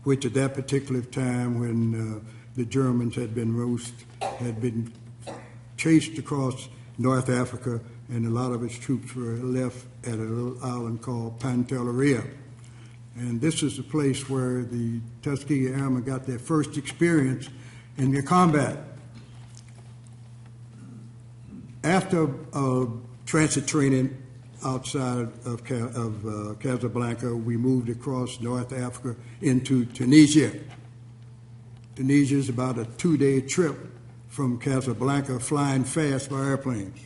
which at that particular time when the Germans had been chased across North Africa, and a lot of its troops were left at a little island called Pantelleria. And this is the place where the Tuskegee Airmen got their first experience in the combat. After transit training outside of Casablanca, we moved across North Africa into Tunisia. Tunisia is about a 2-day trip from Casablanca, flying fast by airplanes.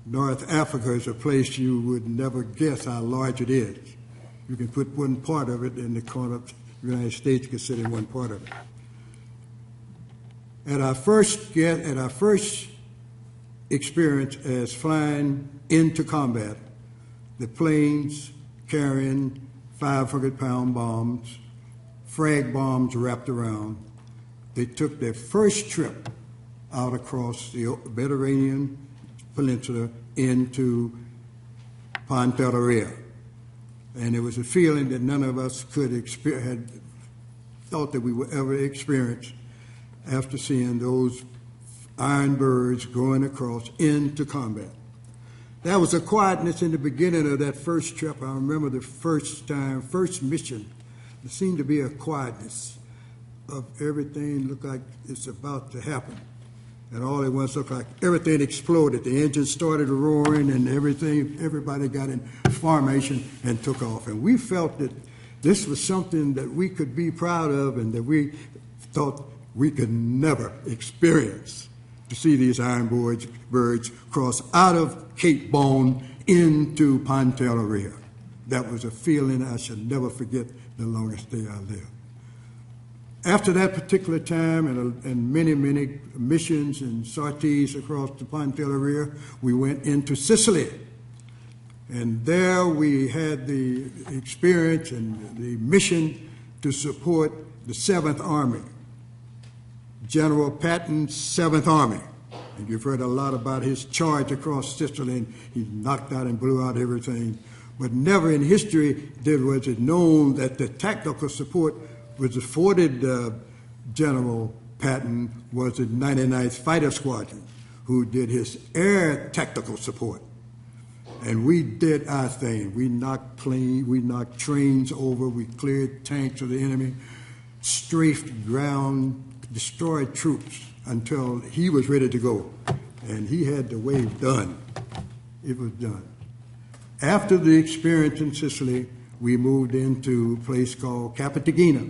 North Africa is a place you would never guess how large it is. You can put one part of it in the corner of the United States, considering one part of it. At our first experience as flying into combat, the planes carrying 500-pound bombs, frag bombs wrapped around, they took their first trip out across the Mediterranean Peninsula into Pantelleria. And it was a feeling that none of us had thought that we would ever experience after seeing those iron birds going across into combat. There was a quietness in the beginning of that first trip. I remember the first mission. There seemed to be a quietness of everything looked like it's about to happen. And all at once looked like everything exploded. The engines started roaring and everybody got in formation and took off. And we felt that this was something that we could be proud of and that we thought we could never experience, to see these iron birds cross out of Cape Bon into Pantelleria. That was a feeling I should never forget the longest day I lived. After that particular time and many missions and sorties across the Pantelleria, we went into Sicily. And there we had the experience and the mission to support the 7th Army, General Patton's 7th Army. And you've heard a lot about his charge across Sicily, and he knocked out and blew out everything. But never in history was it known that the tactical support was afforded General Patton was the 99th Fighter Squadron, who did his air tactical support. And we did our thing. We knocked trains over, we cleared tanks of the enemy, strafed ground, destroyed troops until he was ready to go. And he had the wave done. It was done. After the experience in Sicily, we moved into a place called Cartagena.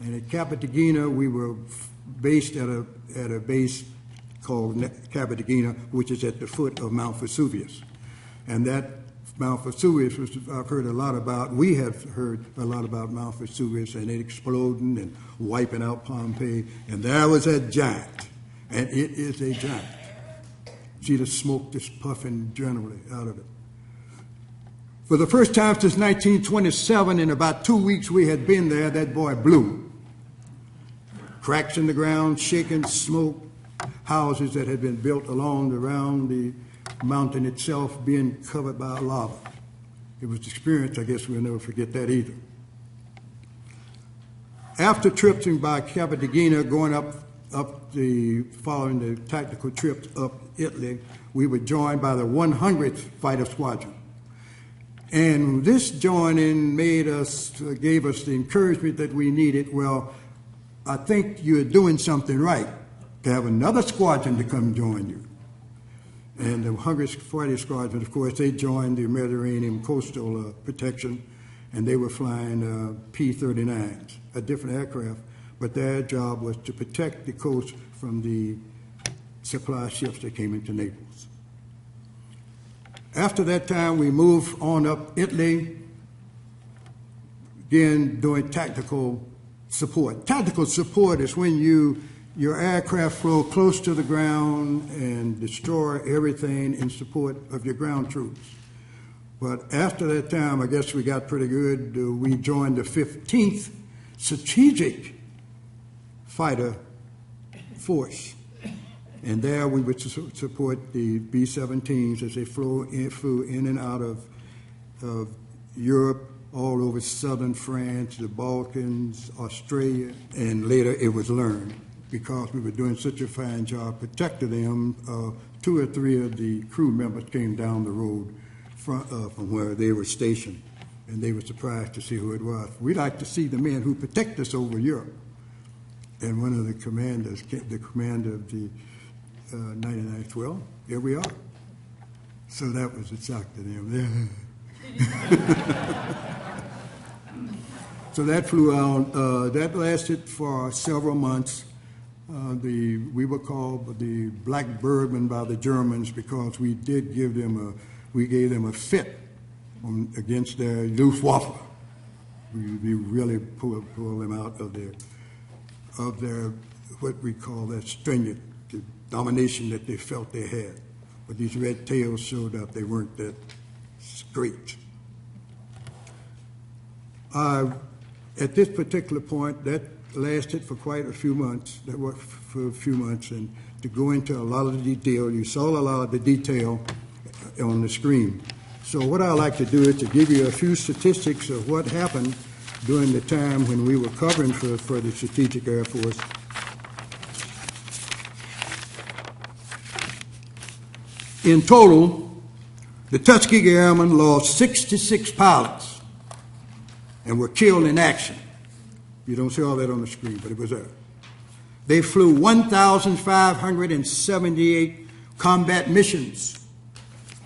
And at Cartagena, we were based at a base called Cartagena, which is at the foot of Mount Vesuvius. And that Mount Vesuvius, which I've heard a lot about, we have heard a lot about Mount Vesuvius and it exploding and wiping out Pompeii. And there was that giant, and it is a giant. See the smoke just puffing generally out of it. For the first time since 1927, in about 2 weeks we had been there, that boy blew. Cracks in the ground, shaking smoke, houses that had been built around the mountain itself being covered by lava. It was an experience, I guess we'll never forget that either. After tripping by Cartagena, going following the tactical trips up Italy, we were joined by the 100th Fighter Squadron. And this joining gave us the encouragement that we needed. Well, I think you're doing something right to have another squadron to come join you. And the 100th Fighter Squadron, of course, they joined the Mediterranean Coastal Protection, and they were flying P-39s, a different aircraft, but their job was to protect the coast from the supply ships that came into Naples. After that time, we moved on up Italy, again doing tactical support. Tactical support is when your aircraft flew close to the ground and destroy everything in support of your ground troops. But after that time, I guess we got pretty good. We joined the 15th Strategic Fighter Force. And there we would support the B-17s as they flew in and out of Europe all over southern France, the Balkans, Australia, and later it was learned because we were doing such a fine job protecting them. 2 or 3 of the crew members came down the road from where they were stationed, and they were surprised to see who it was. We like to see the men who protect us over Europe. And one of the commanders, the commander of the 99th, well, here we are. So that was a shock to them. So that flew out. That lasted for several months. We were called the Black Birdmen by the Germans because we gave them a fit against their Luftwaffe. We really pulled them out of their what we call that stringent domination that they felt they had. But these red tails showed up. They weren't that straight. At this particular point, that lasted for quite a few months. That worked for a few months, and to go into a lot of the detail, you saw a lot of the detail on the screen. So what I like to do is to give you a few statistics of what happened during the time when we were covering for the Strategic Air Force. In total, the Tuskegee Airmen lost 66 pilots and were killed in action. You don't see all that on the screen, but it was there. They flew 1,578 combat missions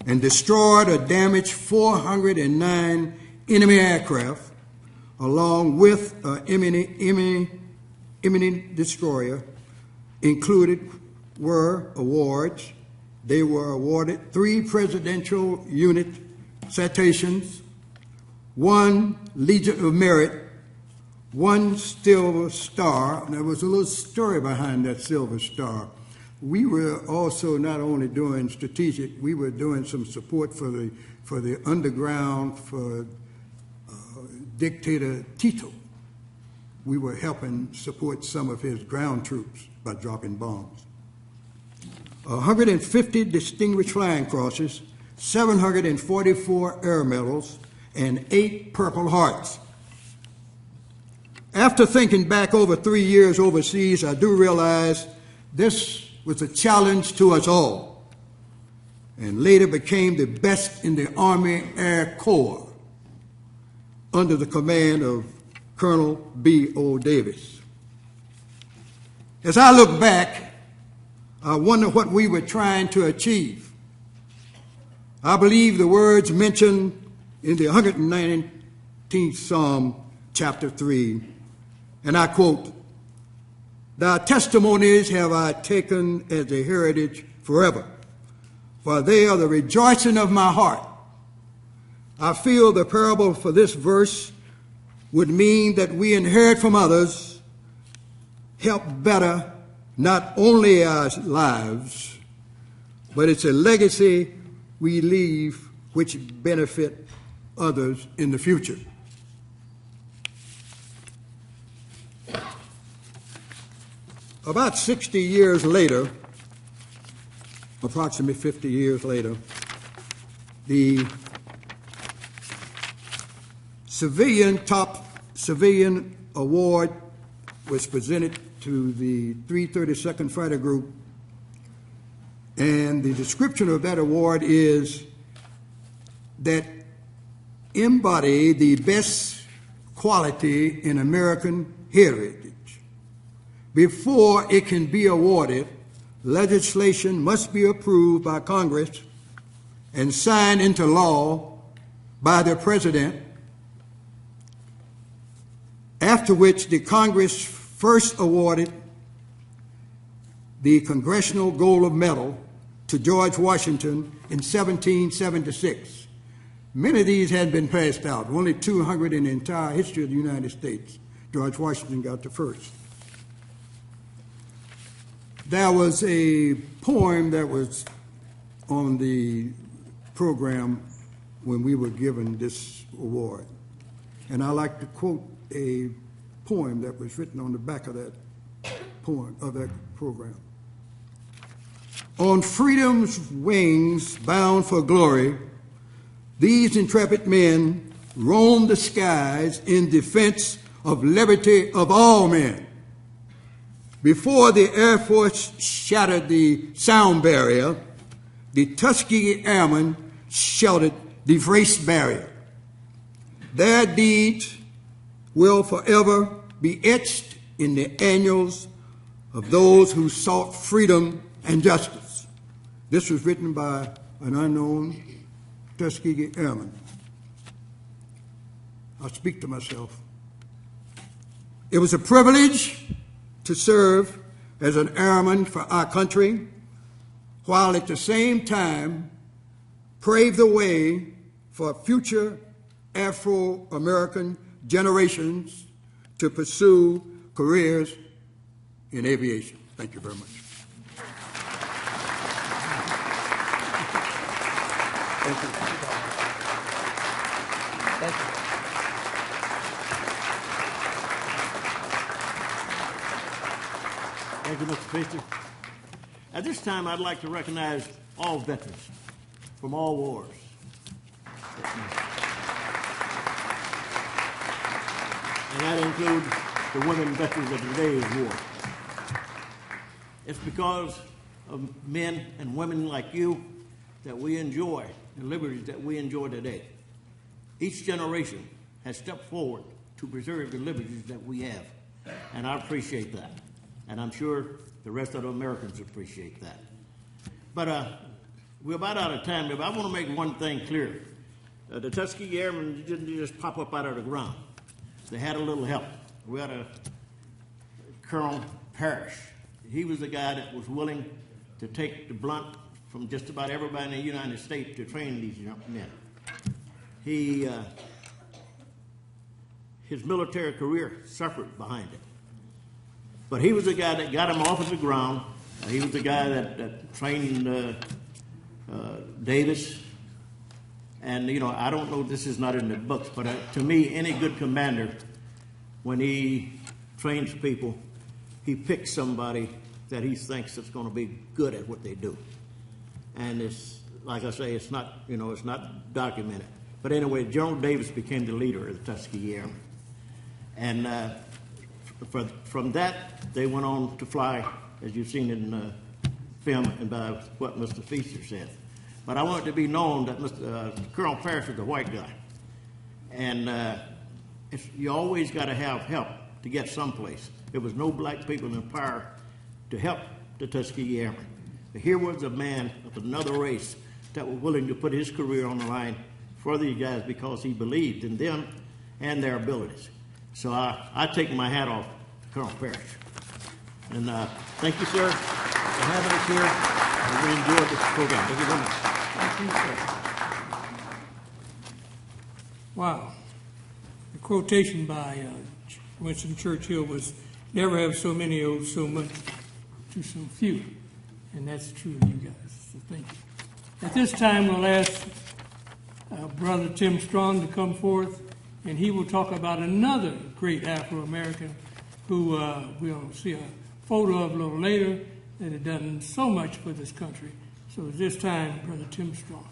and destroyed or damaged 409 enemy aircraft, along with an imminent destroyer. Included were awards. They were awarded 3 Presidential Unit citations, 1 Legion of Merit, 1 Silver Star. And there was a little story behind that Silver Star. We were also not only doing strategic, we were doing some support for the underground for dictator Tito. We were helping support some of his ground troops by dropping bombs. 150 distinguished flying crosses, 744 air medals, and 8 Purple Hearts. After thinking back over 3 years overseas, I do realize this was a challenge to us all, and later became the best in the Army Air Corps under the command of Colonel B.O. Davis. As I look back, I wonder what we were trying to achieve. I believe the words mentioned in the 119th Psalm, chapter 3, and I quote, "Thy testimonies have I taken as a heritage forever, for they are the rejoicing of my heart." I feel the parable for this verse would mean that we inherit from others, help better not only our lives, but it's a legacy we leave which benefit others in the future. About 60 years later, approximately 50 years later, the top civilian award was presented to the 332nd Fighter Group, and the description of that award is that embody the best quality in American heritage. Before it can be awarded, legislation must be approved by Congress and signed into law by the President, after which the Congress first awarded the Congressional Gold Medal to George Washington in 1776. Many of these had been passed out, only 200 in the entire history of the United States. George Washington got the first. There was a poem that was on the program when we were given this award, and I like to quote a poem that was written on the back of that poem, of that program. "On freedom's wings, bound for glory, these intrepid men roamed the skies in defense of liberty of all men. Before the Air Force shattered the sound barrier, the Tuskegee Airmen shouted the race barrier. Their deeds will forever be etched in the annals of those who sought freedom and justice. This was written by an unknown Tuskegee Airman. I'll speak to myself. It was a privilege to serve as an airman for our country, while at the same time pave the way for future Afro-American generations to pursue careers in aviation. Thank you very much. Thank you. Thank you. Thank you, Mr. Speaker. At this time, I'd like to recognize all veterans from all wars. And that includes the women veterans of today's war. It's because of men and women like you that we enjoy the liberties that we enjoy today. Each generation has stepped forward to preserve the liberties that we have, and I appreciate that. And I'm sure the rest of the Americans appreciate that. But we're about out of time, but I want to make one thing clear. The Tuskegee Airmen didn't just pop up out of the ground. They had a little help. We had a Colonel Parrish. He was the guy that was willing to take the blunt from just about everybody in the United States to train these young men. His military career suffered behind it. But he was the guy that got him off of the ground. He was the guy that trained Davis. And, you know, I don't know, this is not in the books, but to me, any good commander, when he trains people, he picks somebody that he thinks is going to be good at what they do. And it's, like I say, it's not, you know, it's not documented. But anyway, General Davis became the leader of the Tuskegee Airmen. And from that, they went on to fly, as you've seen in the film and by what Mr. Feaster said. But I want it to be known that Colonel Parrish was a white guy. And you always got to have help to get someplace. There was no black people in power to help the Tuskegee Airmen. But here was a man of another race that was willing to put his career on the line for these guys because he believed in them and their abilities. So I take my hat off to Colonel Parrish. And thank you, sir, for having us here. And we enjoyed this program. Thank you very much. Thank you, sir. Wow. The quotation by Winston Churchill was, "Never have so many owed so much to so few." And that's true of you guys. So thank you. At this time, we'll ask Brother Tim Strong to come forth, and he will talk about another great Afro-American who we'll see a photo of a little later that had done so much for this country. So at this time, Brother Tim Strong.